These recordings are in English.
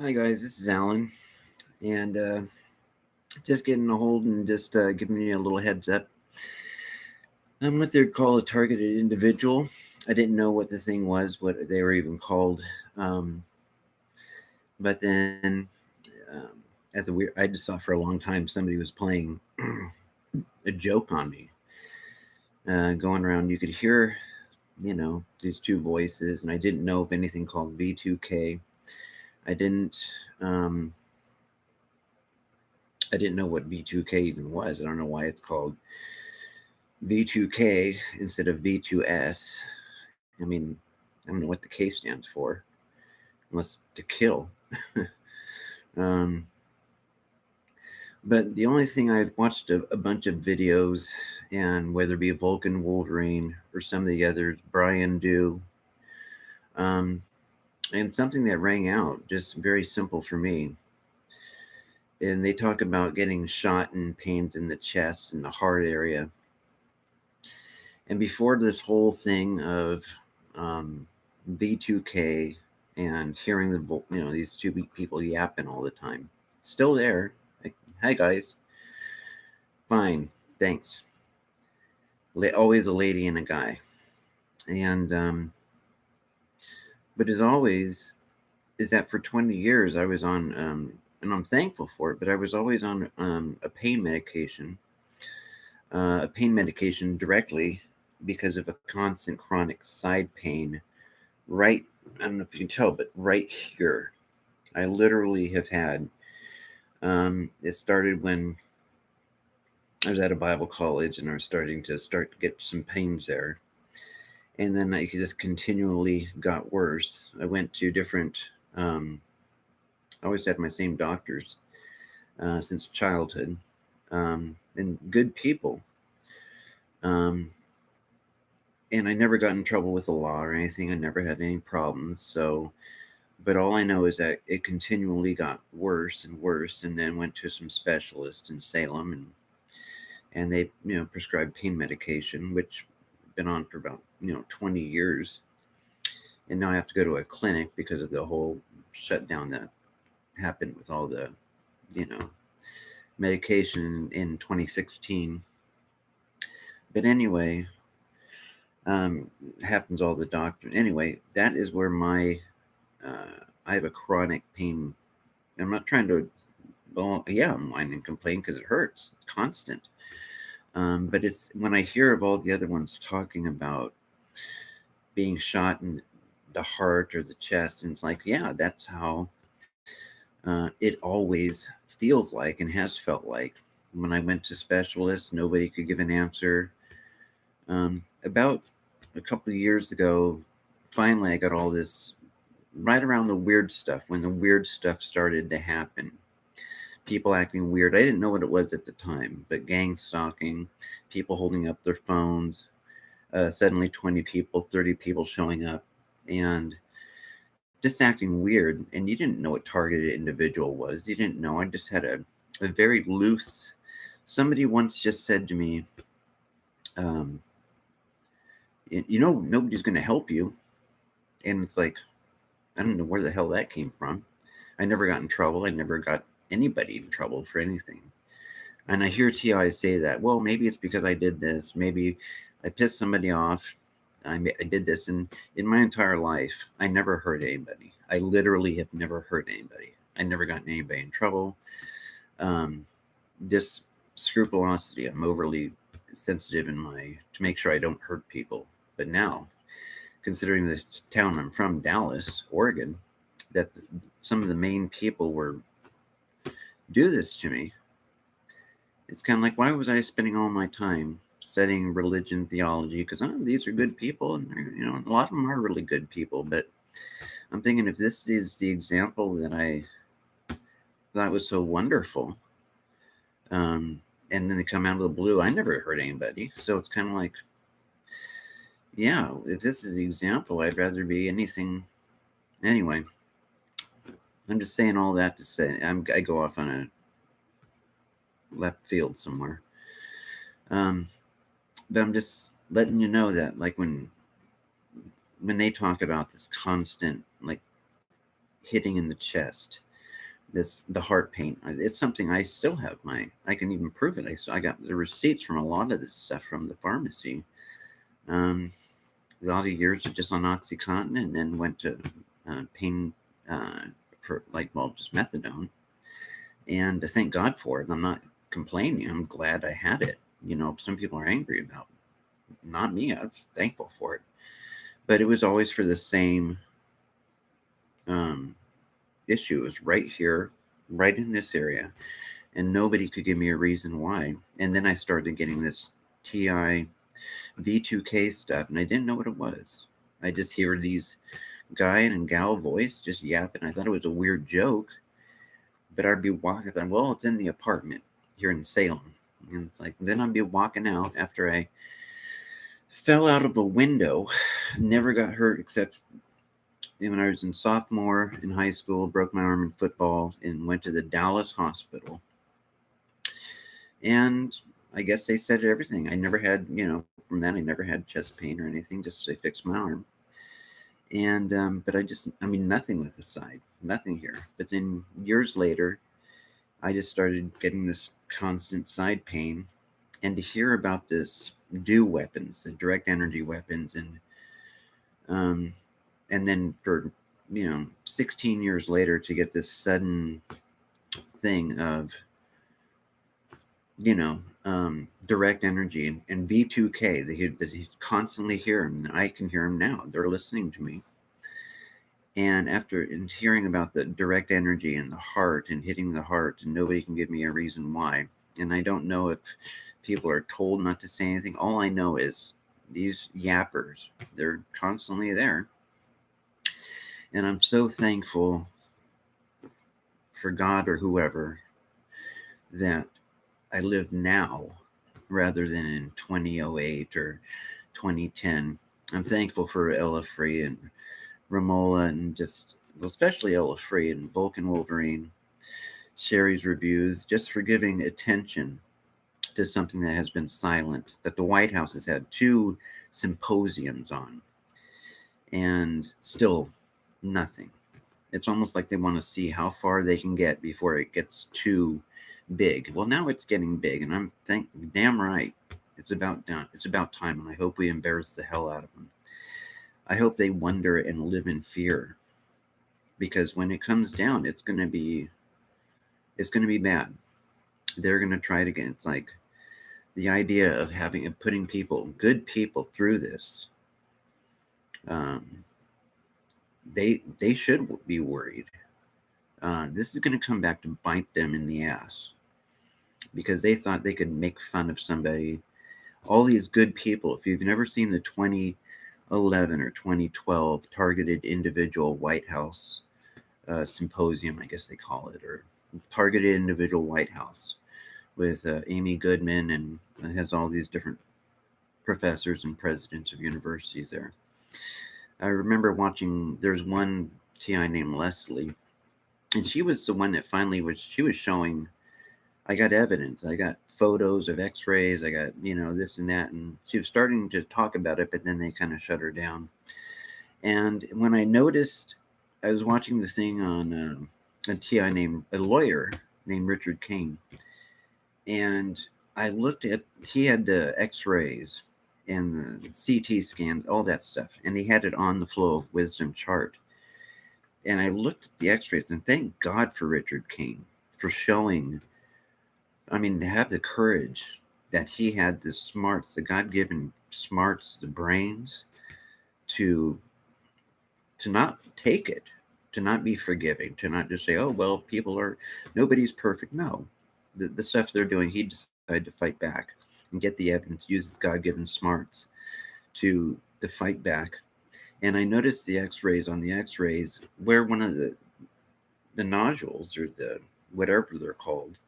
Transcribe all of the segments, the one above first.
Hi guys, this is Alan, and just getting a hold and just giving you a little heads up. I'm what they'd call a targeted individual. I didn't know what the thing was, what they were even called, um, but then at the weird, I just saw for a long time somebody was playing a joke on me, going around. You could hear, these two voices, and I didn't know of anything called V2K. I didn't. Um, I didn't know what V2K even was. I don't know why it's called V2K instead of V2S. I mean, I don't know what the K stands for, unless to kill. um, but the only thing I've watched a bunch of videos, and whether it be Vulcan Wolverine or some of the others, Brian Do, um, and something that rang out, just very simple for me. And they talk about getting shot and pains in the chest and the heart area. And before this whole thing of B2K and hearing these two people yapping all the time, still there. Like, hi guys, fine, thanks. Always a lady and a guy, and but as always, is that for 20 years I was on, and I'm thankful for it. But I was always on a pain medication directly because of a constant chronic side pain right, I don't know if you can tell, but right here. I literally have had, it started when I was at a Bible college and I was start to get some pains there. And then I just continually got worse. I went to different, I always had my same doctors since childhood, and good people. Um, and I never got in trouble with the law or anything. I never had any problems. So, but all I know is that it continually got worse and worse, and then went to some specialist in Salem, and they prescribed pain medication, which been on for about 20 years, and now I have to go to a clinic because of the whole shutdown that happened with all the you know medication in 2016. But anyway, happens all the doctor. Anyway, that is where my I have a chronic pain. I'm not trying to, well, yeah, I'm whining and complain because it hurts. It's constant. But it's when I hear of all the other ones talking about being shot in the heart or the chest, and it's like, yeah, that's how it always feels like and has felt like. When I went to specialists, nobody could give an answer. About a couple of years ago, finally, I got all this right around the weird stuff, when the weird stuff started to happen. People acting weird. I didn't know what it was at the time, but gang stalking, people holding up their phones, suddenly 20 people, 30 people showing up, and just acting weird. And you didn't know what targeted individual was. You didn't know. I just had a very loose. Somebody once just said to me, um, nobody's going to help you. And it's like, I don't know where the hell that came from. I never got in trouble. I never got anybody in trouble for anything. And I hear TI say that, well, maybe it's because I did this. Maybe I pissed somebody off. I did this. And in my entire life, I never hurt anybody. I literally have never hurt anybody. I never gotten anybody in trouble. Um, this scrupulosity, I'm overly sensitive to make sure I don't hurt people. But now, considering this town I'm from, Dallas, Oregon, that some of the main people were do this to me, it's kind of like, why was I spending all my time studying religion theology? Because these are good people, and a lot of them are really good people. But I'm thinking, if this is the example that I thought was so wonderful, um, and then they come out of the blue, I never hurt anybody. So it's kind of like, yeah, if this is the example, I'd rather be anything. Anyway, I'm just saying all that to say I go off on a left field somewhere. Um, but I'm just letting you know that, like, when they talk about this constant, like, hitting in the chest, the heart pain. It's something I still have. I can even prove it. I got the receipts from a lot of this stuff from the pharmacy. Um, a lot of years just on OxyContin, and then went to pain uh, for just methadone. And thank God for it. I'm not complaining. I'm glad I had it. Some people are angry about it. Not me. I was thankful for it. But it was always for the same um, issue. It was right here, right in this area, and nobody could give me a reason why. And then I started getting this TI V2K stuff, and I didn't know what it was. I just hear these guy and gal voice just yapping. I thought it was a weird joke, but I'd be walking. I thought, well, it's in the apartment here in Salem, and it's like then I'd be walking out after I fell out of a window, never got hurt except when I was in sophomore in high school, broke my arm in football, and went to the Dallas hospital. And I guess they said everything. I never had, from that, I never had chest pain or anything. Just they fixed my arm. And but nothing with the side, nothing here. But then years later, I just started getting this constant side pain, and to hear about this DEW weapons, the direct energy weapons, um, and then for 16 years later to get this sudden thing of direct energy and V2K. They constantly hear him. I can hear him now. They're listening to me. And after hearing about the direct energy in the heart and hitting the heart, and nobody can give me a reason why. And I don't know if people are told not to say anything. All I know is these yappers, they're constantly there. And I'm so thankful for God or whoever that I live now rather than in 2008 or 2010. I'm thankful for Ella Free and Ramola and especially Ella Free and Vulcan Wolverine, Sherry's reviews, just for giving attention to something that has been silent, that the White House has had 2 symposiums on, and still nothing. It's almost like they want to see how far they can get before it gets too big. Well, now it's getting big, and I'm damn right. It's about done. It's about time, and I hope we embarrass the hell out of them. I hope they wonder and live in fear, because when it comes down, it's going to be bad. They're going to try it again. It's like the idea of putting good people through this. They should be worried. This is going to come back to bite them in the ass, because they thought they could make fun of somebody. All these good people. If you've never seen the 2011 or 2012 targeted individual White House symposium, I guess they call it, or targeted individual White House with Amy Goodman, and it has all these different professors and presidents of universities there. I remember watching, there's one TI named Leslie, and she was the one that finally she was showing, I got evidence, I got photos of x-rays, I got, this and that, and she was starting to talk about it, but then they kind of shut her down. And when I noticed, I was watching this thing on a lawyer named Richard Kane, and I looked at, he had the x-rays and the CT scan, all that stuff, and he had it on the Flow of Wisdom chart. And I looked at the x-rays, and thank God for Richard Kane for showing, to have the courage that he had, the smarts, the God-given smarts, the brains to not take it, to not be forgiving, to not just say, oh, well, nobody's perfect. No, the stuff they're doing, he decided to fight back and get the evidence, use his God-given smarts to fight back. And I noticed the x-rays, where one of the nodules, or the whatever they're called,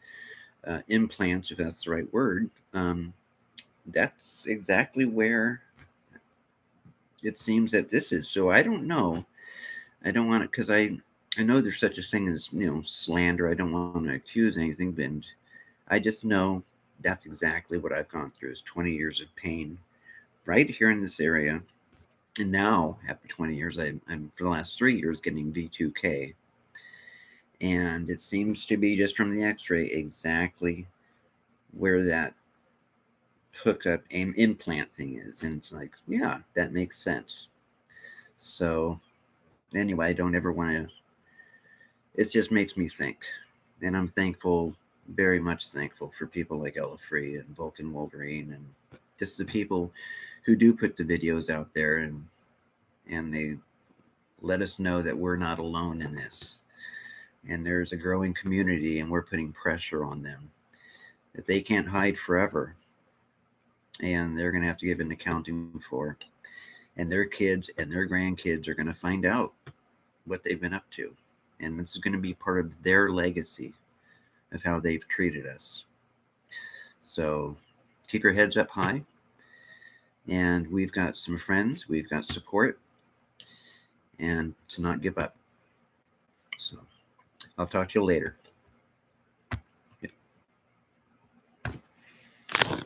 implants, if that's the right word, that's exactly where it seems that this is. So I don't know. I don't want to, because I know there's such a thing as, slander. I don't want to accuse anything, but I just know that's exactly what I've gone through, is 20 years of pain right here in this area. And now, after 20 years, I'm for the last 3 years getting V2K. And it seems to be just from the x-ray exactly where that hookup and implant thing is. And it's like, yeah, that makes sense. So anyway, I don't ever want to, it just makes me think. And I'm thankful, very much thankful for people like Ella Free and Vulcan Wolverine and just the people who do put the videos out there, and they let us know that we're not alone in this. And there's a growing community, and we're putting pressure on them that they can't hide forever. And they're going to have to give an accounting for. And their kids and their grandkids are going to find out what they've been up to. And this is going to be part of their legacy of how they've treated us. So keep your heads up high. And we've got some friends, we've got support, and to not give up. So I'll talk to you later.